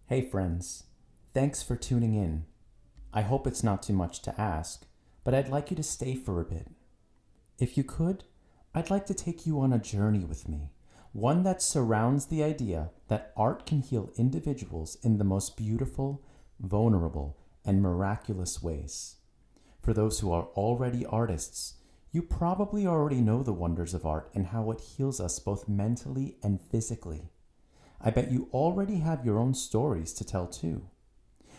Hey friends, thanks for tuning in. I hope it's not too much to ask, but I'd like you to stay for a bit. If you could, I'd like to take you on a journey with me, one that surrounds the idea that art can heal individuals in the most beautiful, vulnerable, and miraculous ways. For those who are already artists, you probably already know the wonders of art and how it heals us both mentally and physically. I bet you already have your own stories to tell too.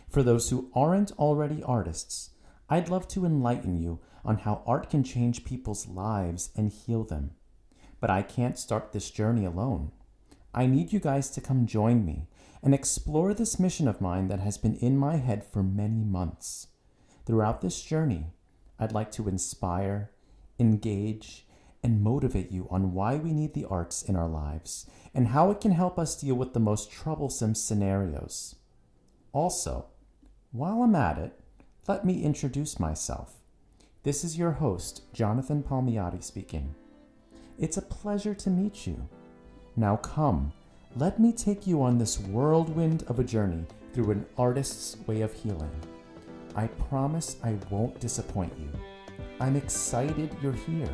For those who aren't already artists, I'd love to enlighten you on how art can change people's lives and heal them. But I can't start this journey alone. I need you guys to come join me and explore this mission of mine that has been in my head for many months. Throughout this journey, I'd like to inspire, engage, and motivate you on why we need the arts in our lives and how it can help us deal with the most troublesome scenarios. Also, while I'm at it, let me introduce myself. This is your host, Jonathan Palmiotti speaking. It's a pleasure to meet you. Now come, let me take you on this whirlwind of a journey through an artist's way of healing. I promise I won't disappoint you. I'm excited you're here.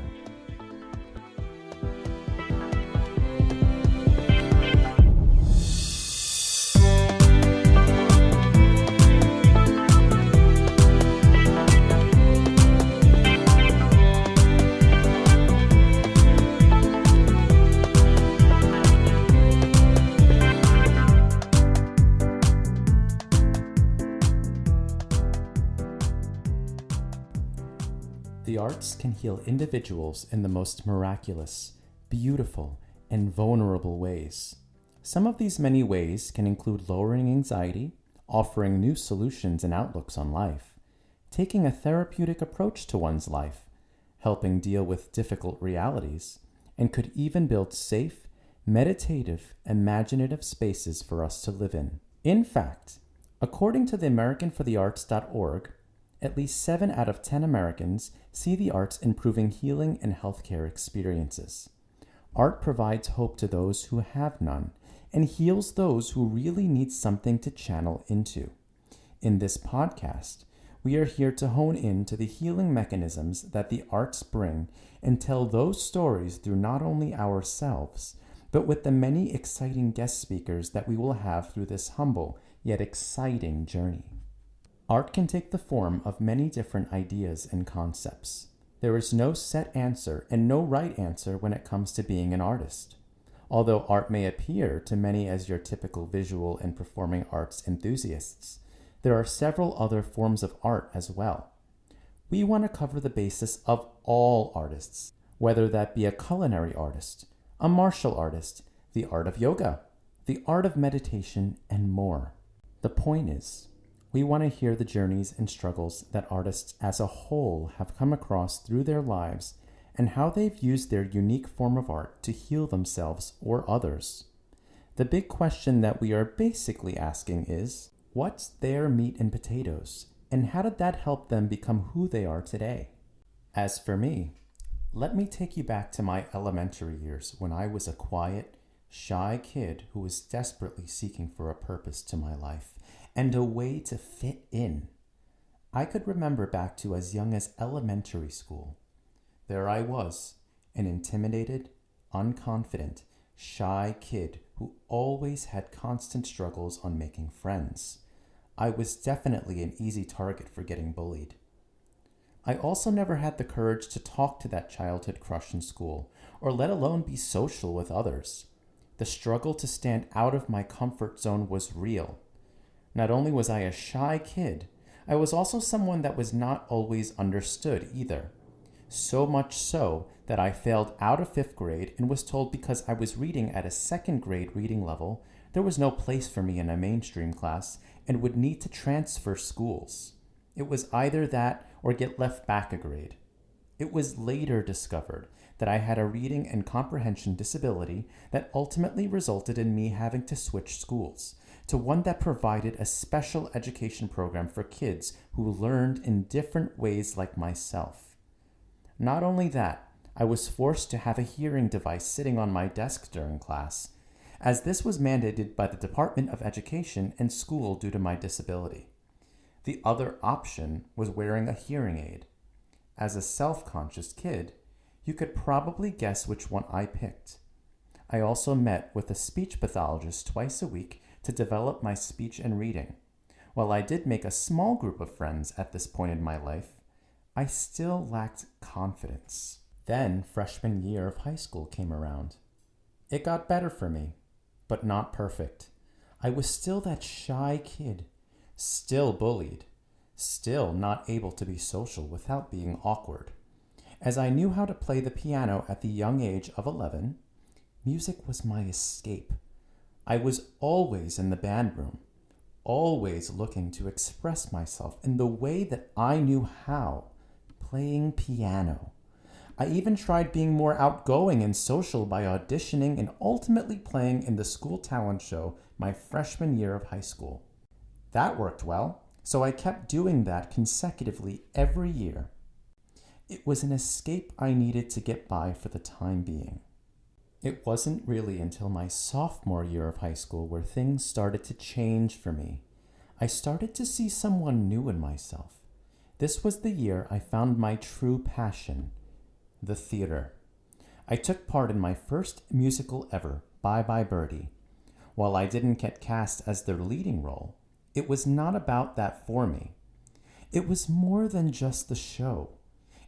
The arts can heal individuals in the most miraculous, beautiful, and vulnerable ways. Some of these many ways can include lowering anxiety, offering new solutions and outlooks on life, taking a therapeutic approach to one's life, helping deal with difficult realities, and could even build safe, meditative, imaginative spaces for us to live in. In fact, according to the AmericanForTheArts.org, at least 7 out of 10 Americans see the arts improving healing and healthcare experiences. Art provides hope to those who have none and heals those who really need something to channel into. In this podcast, we are here to hone in to the healing mechanisms that the arts bring and tell those stories through not only ourselves, but with the many exciting guest speakers that we will have through this humble yet exciting journey. Art can take the form of many different ideas and concepts. There is no set answer and no right answer when it comes to being an artist. Although art may appear to many as your typical visual and performing arts enthusiasts, there are several other forms of art as well. We want to cover the basis of all artists, whether that be a culinary artist, a martial artist, the art of yoga, the art of meditation, and more. The point is, we want to hear the journeys and struggles that artists as a whole have come across through their lives and how they've used their unique form of art to heal themselves or others. The big question that we are basically asking is, what's their meat and potatoes, and how did that help them become who they are today? As for me, let me take you back to my elementary years when I was a quiet, shy kid who was desperately seeking for a purpose to my life and a way to fit in. I could remember back to as young as elementary school. There I was, an intimidated, unconfident, shy kid who always had constant struggles on making friends. I was definitely an easy target for getting bullied. I also never had the courage to talk to that childhood crush in school, or let alone be social with others. The struggle to stand out of my comfort zone was real. Not only was I a shy kid, I was also someone that was not always understood either. So much so that I failed out of 5th grade and was told because I was reading at a 2nd grade reading level, there was no place for me in a mainstream class and would need to transfer schools. It was either that or get left back a grade. It was later discovered that I had a reading and comprehension disability that ultimately resulted in me having to switch schools to one that provided a special education program for kids who learned in different ways like myself. Not only that, I was forced to have a hearing device sitting on my desk during class, as this was mandated by the Department of Education and school due to my disability. The other option was wearing a hearing aid. As a self-conscious kid, you could probably guess which one I picked. I also met with a speech pathologist twice a week to develop my speech and reading. While I did make a small group of friends at this point in my life, I still lacked confidence. Then freshman year of high school came around. It got better for me, but not perfect. I was still that shy kid, still bullied, still not able to be social without being awkward. As I knew how to play the piano at the young age of 11, music was my escape. I was always in the band room, always looking to express myself in the way that I knew how, playing piano. I even tried being more outgoing and social by auditioning and ultimately playing in the school talent show my freshman year of high school. That worked well, so I kept doing that consecutively every year. It was an escape I needed to get by for the time being. It wasn't really until my sophomore year of high school where things started to change for me. I started to see someone new in myself. This was the year I found my true passion, the theater. I took part in my first musical ever, Bye Bye Birdie. While I didn't get cast as their leading role, it was not about that for me. It was more than just the show.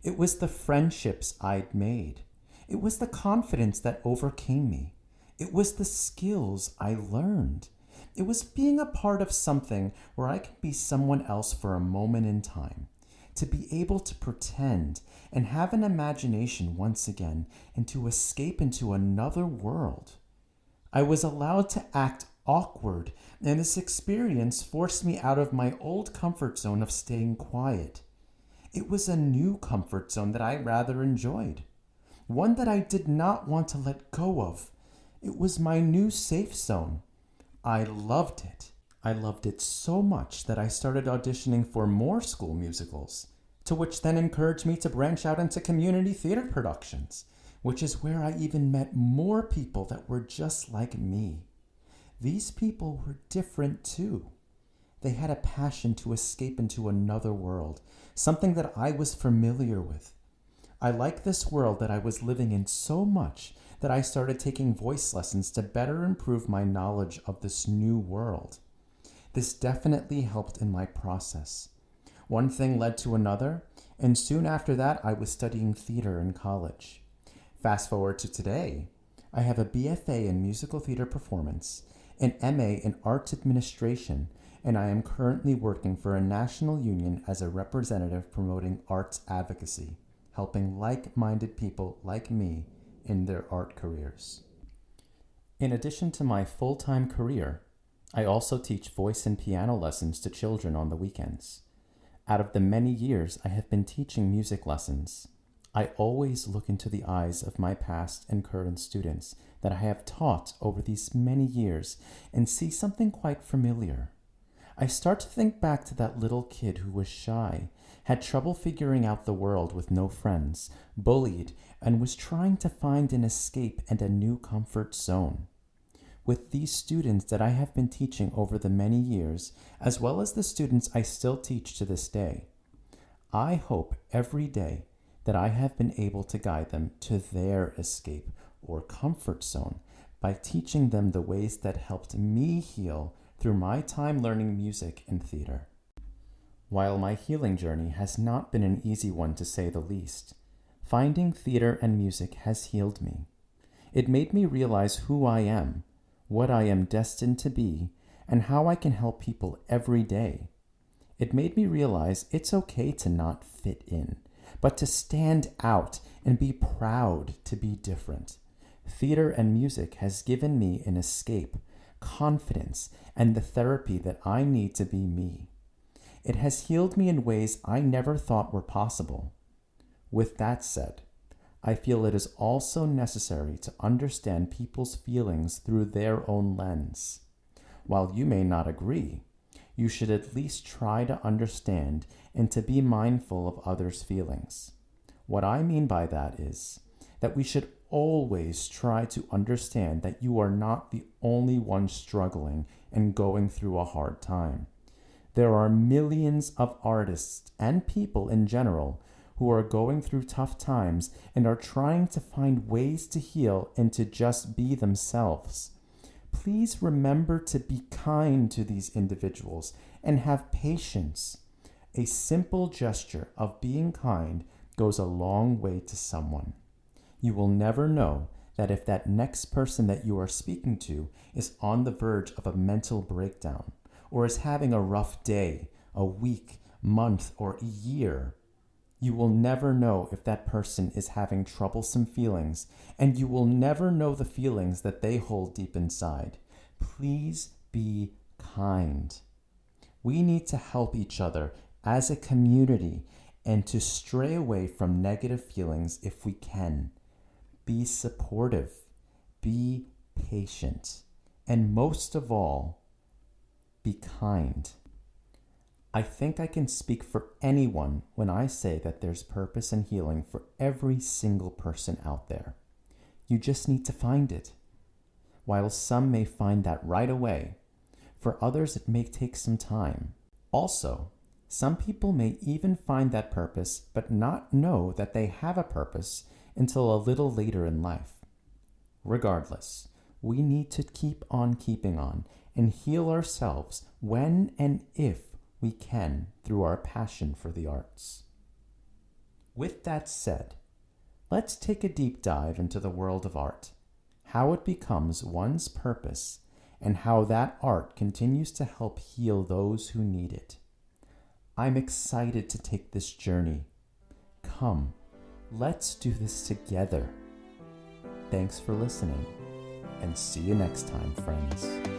It was the friendships I'd made. It was the confidence that overcame me. It was the skills I learned. It was being a part of something where I could be someone else for a moment in time, to be able to pretend and have an imagination once again and to escape into another world. I was allowed to act awkward, and this experience forced me out of my old comfort zone of staying quiet. It was a new comfort zone that I rather enjoyed, one that I did not want to let go of. It was my new safe zone. I loved it. I loved it so much that I started auditioning for more school musicals, to which then encouraged me to branch out into community theater productions, which is where I even met more people that were just like me. These people were different too. They had a passion to escape into another world, something that I was familiar with. I liked this world that I was living in so much that I started taking voice lessons to better improve my knowledge of this new world. This definitely helped in my process. One thing led to another, and soon after that I was studying theater in college. Fast forward to today, I have a BFA in musical theater performance, an MA in arts administration, and I am currently working for a national union as a representative promoting arts advocacy, helping like-minded people like me in their art careers. In addition to my full-time career, I also teach voice and piano lessons to children on the weekends. Out of the many years I have been teaching music lessons, I always look into the eyes of my past and current students that I have taught over these many years and see something quite familiar. I start to think back to that little kid who was shy, had trouble figuring out the world with no friends, bullied, and was trying to find an escape and a new comfort zone. With these students that I have been teaching over the many years, as well as the students I still teach to this day, I hope every day that I have been able to guide them to their escape or comfort zone by teaching them the ways that helped me heal through my time learning music and theater. While my healing journey has not been an easy one to say the least, finding theater and music has healed me. It made me realize who I am, what I am destined to be, and how I can help people every day. It made me realize it's okay to not fit in, but to stand out and be proud to be different. Theater and music has given me an escape, confidence, and the therapy that I need to be me. It has healed me in ways I never thought were possible. With that said, I feel it is also necessary to understand people's feelings through their own lens. While you may not agree, you should at least try to understand and to be mindful of others' feelings. What I mean by that is that we should always try to understand that you are not the only one struggling and going through a hard time. There are millions of artists and people in general who are going through tough times and are trying to find ways to heal and to just be themselves. Please remember to be kind to these individuals and have patience. A simple gesture of being kind goes a long way to someone. You will never know that if that next person that you are speaking to is on the verge of a mental breakdown, or is having a rough day, a week, month, or a year. You will never know if that person is having troublesome feelings, and you will never know the feelings that they hold deep inside. Please be kind. We need to help each other as a community and to stray away from negative feelings if we can. Be supportive, be patient, and most of all, be kind. I think I can speak for anyone when I say that there's purpose and healing for every single person out there. You just need to find it. While some may find that right away, for others it may take some time. Also, some people may even find that purpose but not know that they have a purpose until a little later in life. Regardless, we need to keep on keeping on and heal ourselves when and if we can through our passion for the arts. With that said, let's take a deep dive into the world of art, how it becomes one's purpose, and how that art continues to help heal those who need it. I'm excited to take this journey. Come, let's do this together. Thanks for listening, and see you next time, friends.